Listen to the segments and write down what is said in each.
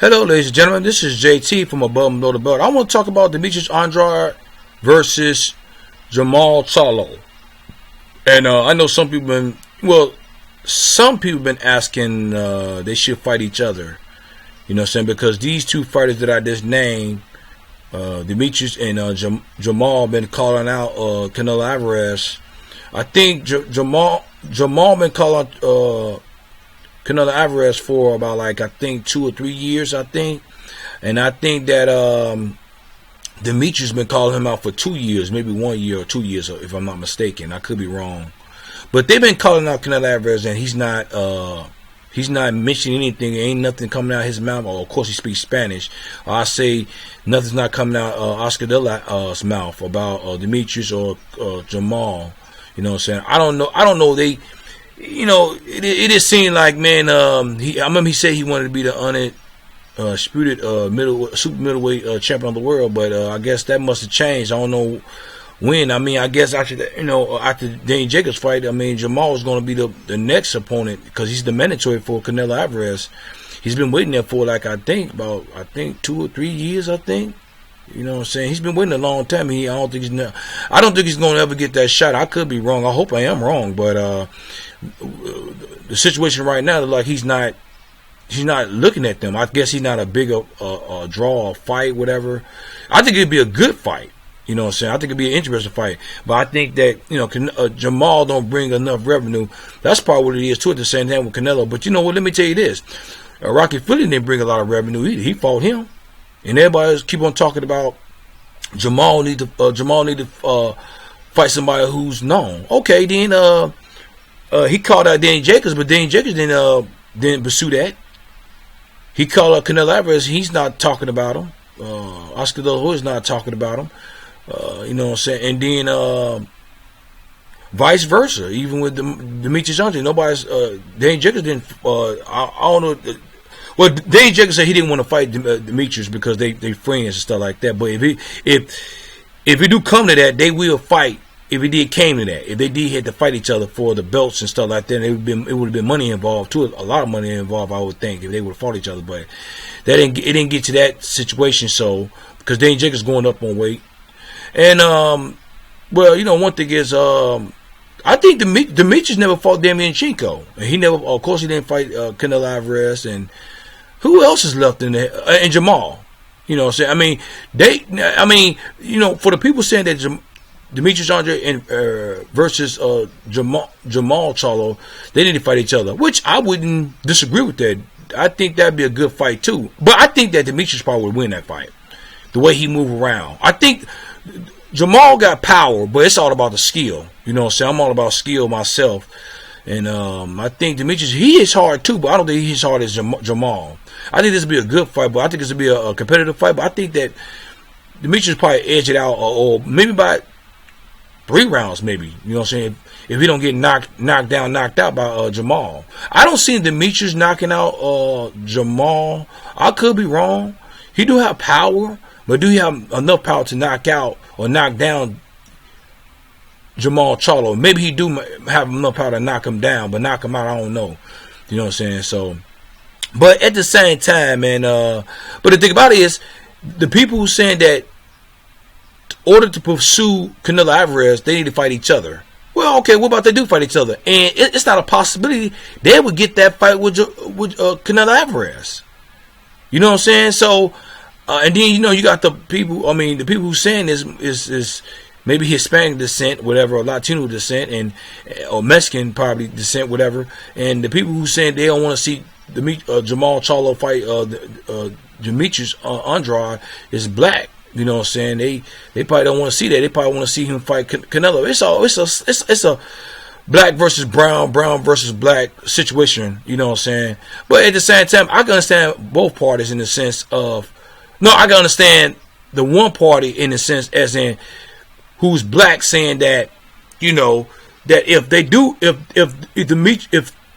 Hello, ladies and gentlemen. This is JT from Above and Below the Belt. I want to talk about Demetrius Andrade versus Charlo. And I know some people been asking they should fight each other. You know what I'm saying? Because these two fighters that I just named, Demetrius and Jermall, been calling out Canelo Alvarez. I think Jermall been calling Canelo Alvarez for about I think 2 or 3 years, I think. And I think that Demetrius been calling him out for 2 years, maybe 1 year or 2 years, if I'm not mistaken. I could be wrong. But they've been calling out Canelo Alvarez, and he's not mentioning anything. Ain't nothing coming out of his mouth. Of course, he speaks Spanish. I say nothing's not coming out Oscar de La's mouth about Demetrius or Jermall. You know what I'm saying? I don't know. They, it just seemed like, man. I remember he said he wanted to be the undisputed super middleweight champion of the world, but I guess that must have changed. I don't know when. I mean, I guess after Danny Jacobs fight, Jermall is going to be the next opponent because he's the mandatory for Canelo Alvarez. He's been waiting there for I think 2 or 3 years. I think. You know what I'm saying? He's been waiting a long time. I don't think he's going to ever get that shot. I could be wrong. I hope I am wrong, but the situation right now is he's not looking at them. I guess he's not a big draw or fight, whatever. I think it'd be a good fight. You know what I'm saying? I think it'd be an interesting fight. But I think that, Jermall don't bring enough revenue. That's probably what it is, too, at the same time with Canelo. But you know what? Let me tell you this. Rocky Philly didn't bring a lot of revenue either. He fought him. And everybody else keep on talking about Jermall need to fight somebody who's known. Okay, then he called out Danny Jacobs, but Danny Jacobs didn't pursue that. He called out Canelo Alvarez. He's not talking about him. Oscar de la Hoya is not talking about him. You know what I'm saying? And then vice versa. Even with Demetrius Andrade, nobody's Danny Jacobs didn't. I don't know. Well, Danny Jacobs said he didn't want to fight Demetrius because they friends and stuff like that. But if it do come to that, they will fight. If it did came to that, if they did have to fight each other for the belts and stuff like that, it would have been money involved too. A lot of money involved, I would think, if they would have fought each other. But it didn't get to that situation. So because Danny Jacobs going up on weight, and one thing is, I think Demetrius never fought Demianchenko, and he didn't fight Canelo Alvarez, and who else is left in there? And Jermall. You know what I'm saying? For the people saying that Demetrius Andrade versus Jermall Charlo, they need to fight each other, which I wouldn't disagree with that. I think that'd be a good fight too. But I think that Demetrius probably would win that fight. The way he move around. I think Jermall got power, but it's all about the skill. You know what I'm saying? I'm all about skill myself. And I think Demetrius, he hits hard too, but I don't think he hits hard as Jermall. I think this will be a good fight, but I think this will be a competitive fight. But I think that Demetrius probably edge it out, or maybe by 3 rounds, maybe. You know what I'm saying? If he don't get knocked out by Jermall. I don't see Demetrius knocking out Jermall. I could be wrong. He do have power, but do he have enough power to knock out or knock down Jermall Charlo? Maybe he do have enough power to knock him down, but knock him out, I don't know. You know what I'm saying? So, but at the same time, man, but the thing about it is, the people who saying that in order to pursue Canelo Alvarez, they need to fight each other. Well, okay, what about they do fight each other? And it's not a possibility they would get that fight with Canelo Alvarez. You know what I'm saying? So, and then, you got the people, the people who saying is maybe Hispanic descent, whatever, or Latino descent, or Mexican probably descent, whatever. And the people who saying they don't want to see Jermall Charlo fight Demetrius Andrade is black. You know what I'm saying? They probably don't want to see that. They probably want to see him fight Canelo. It's a black versus brown versus black situation. You know what I'm saying? But at the same time, I can understand both parties in the sense of I can understand the one party in the sense as in who's black saying that that if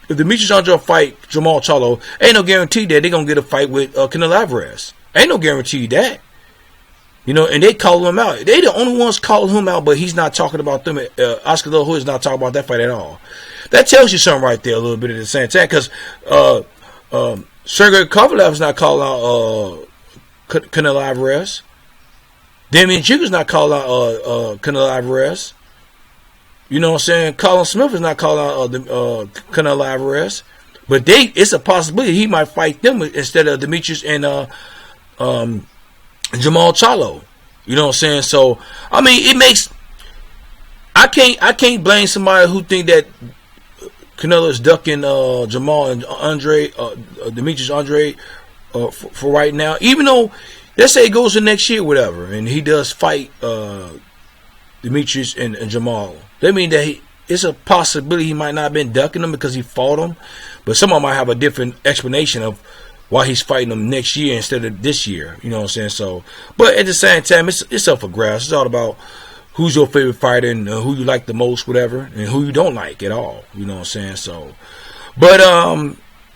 Demetrius Andrade fight Jermall Charlo, ain't no guarantee that they're gonna get a fight with Canelo Alvarez. Ain't no guarantee that. And they call him out. They the only ones calling him out, but he's not talking about them. Oscar de la Hoya is not talking about that fight at all. That tells you something right there a little bit at the same time, because Sergey Kovalev's not calling out Canelo Alvarez. Damian Jacobs not calling out Canelo Alvarez. You know what I'm saying? Colin Smith is not calling out Canelo Alvarez. But it's a possibility he might fight them instead of Demetrius and Jermall Charlo. You know what I'm saying? So I mean, it makes I can't blame somebody who think that Canelo is ducking Jermall and Andrade, Demetrius Andrade for right now. Even though let's say it goes to next year, whatever, and he does fight Demetrius and Jermall. That means that it's a possibility he might not have been ducking them because he fought them, but someone might have a different explanation of why he's fighting them next year instead of this year. You know what I'm saying? So, but at the same time, it's up for grabs. It's all about who's your favorite fighter and who you like the most, whatever, and who you don't like at all. You know what I'm saying? So, but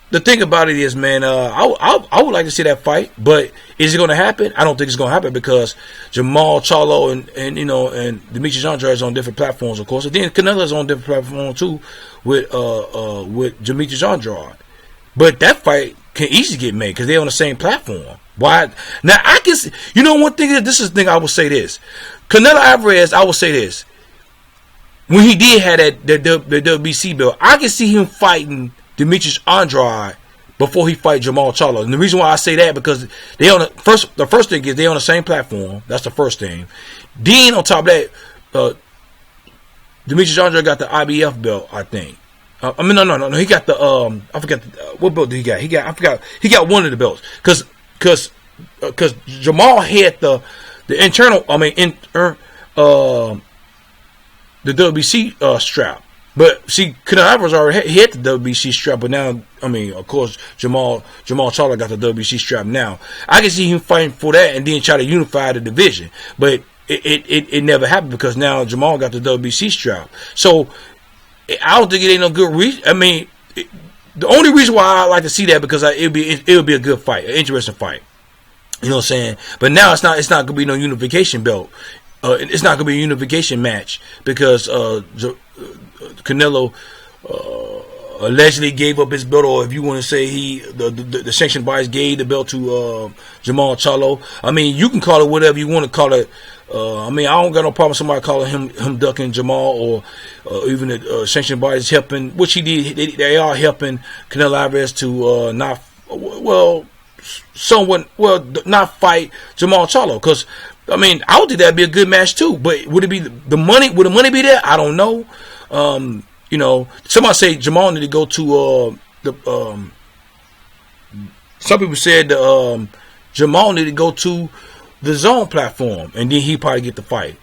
the thing about it is, man, I would like to see that fight, but is it going to happen? I don't think it's going to happen because Jermall Charlo and Demetrius Andrade is on different platforms, of course. And then Canelo's on different platforms too with Demetrius Andrade. But that fight can easily get made because they're on the same platform. Why? Now I can see, one thing is this is the thing I will say this. Canelo Alvarez, I will say this. When he did have the WBC belt, I can see him fighting Demetrius Andrade before he fight Jermall Charlo. And the reason why I say that because they on the first thing is they on the same platform. That's the first thing. Then on top of that, Demetrius Andrade got the IBF belt, I think. No. He got the I forgot what belt did he got. He got one of the belts because Jermall had the internal. The WBC strap. But see, Canelo Alvarez already had the WBC strap, but now, of course, Jermall Charlo got the WBC strap now. I can see him fighting for that and then try to unify the division, but it never happened because now Jermall got the WBC strap. So I don't think it ain't no good reason. The only reason why I like to see that because it would be a good fight, an interesting fight. You know what I'm saying? But now it's not going to be no unification belt. It's not going to be a unification match because Canelo allegedly gave up his belt, or if you want to say the sanctioned bodies gave the belt to Jermall Charlo. You can call it whatever you want to call it. I don't got no problem with somebody calling him ducking Jermall or even the sanctioned bodies helping, which he did. They are helping Canelo Alvarez to not fight Jermall Charlo because. I would think that'd be a good match too. But would it be the money? Would the money be there? I don't know. Somebody say Jermall need to go to some people said Jermall need to go to the Zone platform, and then he probably get the fight.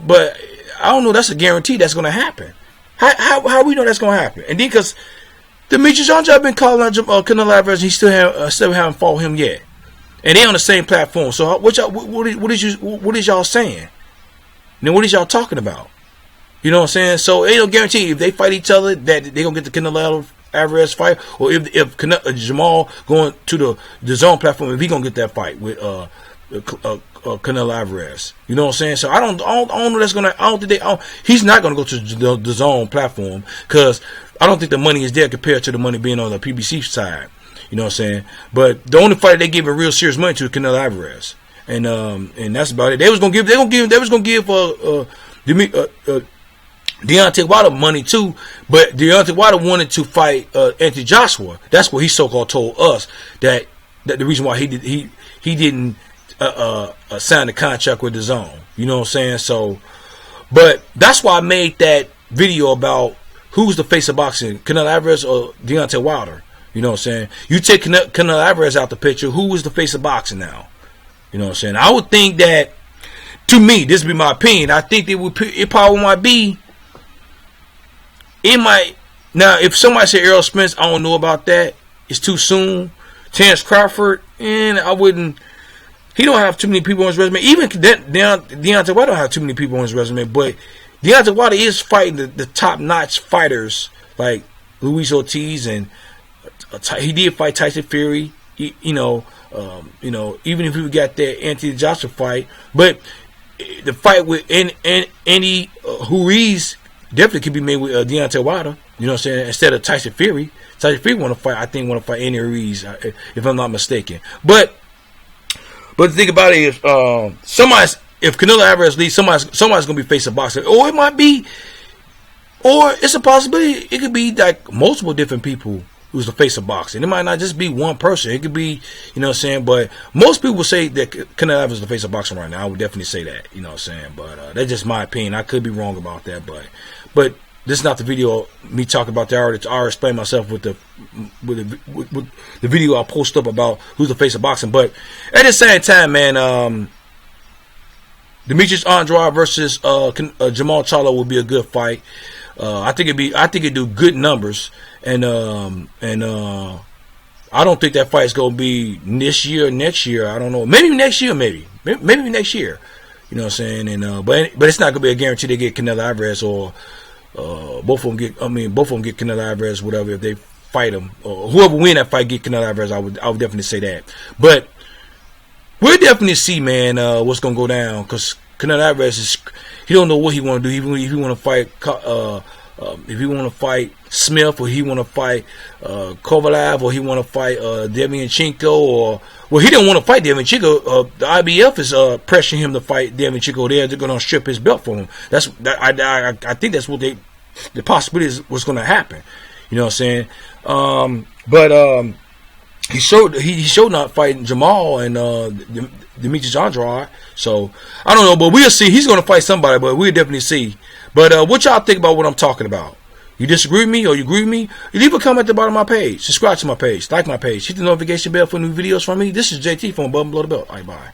But I don't know. That's a guarantee that's going to happen. How we know that's going to happen? And then because Demetrius Andrade been calling out Canelo Alvarez, he still haven't fought him yet. And they on the same platform. So what is y'all saying? Then what is y'all talking about? You know what I'm saying? So ain't no guarantee if they fight each other that they gonna get the Canelo Alvarez fight, or if Jermall going to the Zone platform, if he gonna get that fight with Canelo Alvarez. You know what I'm saying? So I don't know that's gonna. He's not gonna go to the Zone platform because I don't think the money is there compared to the money being on the PBC side. You know what I'm saying? But the only fighter they giving real serious money to is Canelo Alvarez, and that's about it. They was gonna give Deontay Wilder money too, but Deontay Wilder wanted to fight Anthony Joshua. That's what he so-called told us that the reason why he didn't sign the contract with the Zone. You know what I'm saying? So, but that's why I made that video about who's the face of boxing, Canelo Alvarez or Deontay Wilder. You know what I'm saying? You take Canelo Alvarez out the picture, who is the face of boxing now? You know what I'm saying? I would think that, to me, this would be my opinion, I think it probably might be, now, if somebody say Errol Spence, I don't know about that. It's too soon. Terrence Crawford, and I wouldn't, he don't have too many people on his resume. Even Deontay Wilder don't have too many people on his resume, but Deontay Wilder is fighting the top-notch fighters like Luis Ortiz, and he did fight Tyson Fury, even if we got that Anthony Joshua fight. But the fight with Andy Ruiz definitely could be made with Deontay Wilder, you know what I'm saying, instead of Tyson Fury. Tyson Fury want to fight. I think want to fight Andy Ruiz, if I'm not mistaken. But the thing about it is, if Canelo Alvarez leaves, somebody's gonna be facing a boxer, or it might be, or it's a possibility it could be like multiple different people who's the face of boxing. It might not just be one person. It could be, you know what I'm saying. But most people say that Canelo Alvarez is the face of boxing right now. I would definitely say that, you know what I'm saying. But that's just my opinion. I could be wrong about that, but this is not the video me talking about that. I already explained myself with the video I post up about who's the face of boxing. But at the same time, man, Demetrius Andrade versus Jermall Charlo would be a good fight. I think it'd do good numbers, and I don't think that fight's gonna be this year or next year. I don't know. Maybe next year, maybe next year. You know what I'm saying? And but it's not gonna be a guarantee they get Canelo Alvarez or both of them get Canelo Alvarez, whatever. If they fight him, or whoever win that fight get Canelo Alvarez, I would definitely say that. But we'll definitely see, man, what's gonna go down, because Canelo Alvarez he don't know what he want to do. If he want to fight, if he want to fight Smith, or he want to fight Kovalev, or he want to fight Demetrius, or well, he didn't want to fight Demetrius. The IBF is pressuring him to fight Demetrius. They're going to strip his belt from him. I think that's what the possibility is what's going to happen. You know what I'm saying? But he showed not fighting Jermall and Demetrius Andrade. So I don't know, but we'll see. He's going to fight somebody, but we'll definitely see. But what y'all think about what I'm talking about? You disagree with me or you agree with me? You leave a comment at the bottom of my page. Subscribe to my page. Like my page. Hit the notification bell for new videos from me. This is JT from Above and Below the Belt. All right, bye.